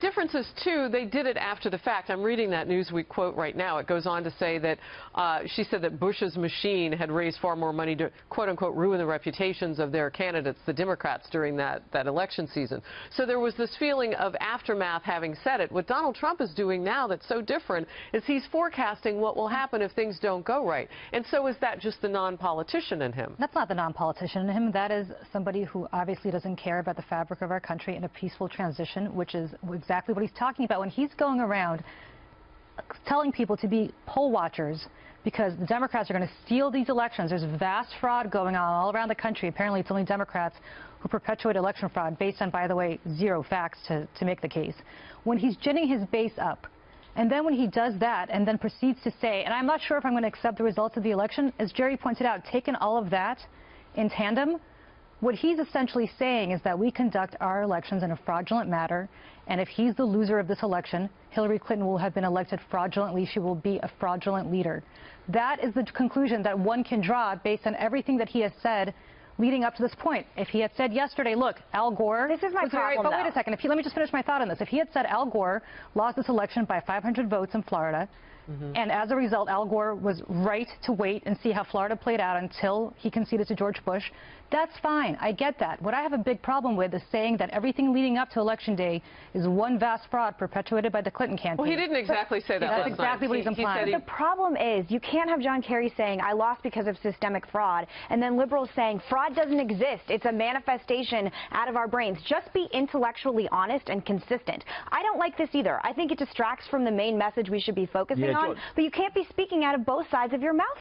Differences, too, they did it after the fact. I'm reading that Newsweek quote right now. It goes on to say that she said that Bush's machine had raised far more money to, quote-unquote, ruin the reputations of their candidates, the Democrats, during that election season. So there was this feeling of aftermath having said it. What Donald Trump is doing now that's so different is he's forecasting what will happen if things don't go right. And so is that just the non-politician in him? That's not the non-politician in him. That is somebody who obviously doesn't care about the fabric of our country and a peaceful transition, which is exactly what he's talking about when he's going around telling people to be poll watchers because the Democrats are going to steal these elections. There's vast fraud going on all around the country. Apparently, it's only Democrats who perpetuate election fraud based on, by the way, zero facts to make the case. When he's ginning his base up, and then when he does that and then proceeds to say, and I'm not sure if I'm going to accept the results of the election, as Jerry pointed out, taking all of that in tandem, what he's essentially saying is that we conduct our elections in a fraudulent manner, and if he's the loser of this election, Hillary Clinton will have been elected fraudulently. She will be a fraudulent leader. That is the conclusion that one can draw based on everything that he has said leading up to this point. If he had said yesterday, look, Al Gore... This is my problem, But wait a second. Let me just finish my thought on this. If he had said Al Gore lost this election by 500 votes in Florida, and as a result, Al Gore was right to wait and see how Florida played out until he conceded to George Bush, that's fine. I get that. What I have a big problem with is saying that everything leading up to Election Day is one vast fraud perpetuated by the Clinton campaign. Well, he didn't exactly say that. That's exactly what he's implying. The problem is you can't have John Kerry saying, I lost because of systemic fraud, and then liberals saying, fraud doesn't exist. It's a manifestation out of our brains. Just be intellectually honest and consistent. I don't like this either. I think it distracts from the main message we should be focusing on, but you can't be speaking out of both sides of your mouth.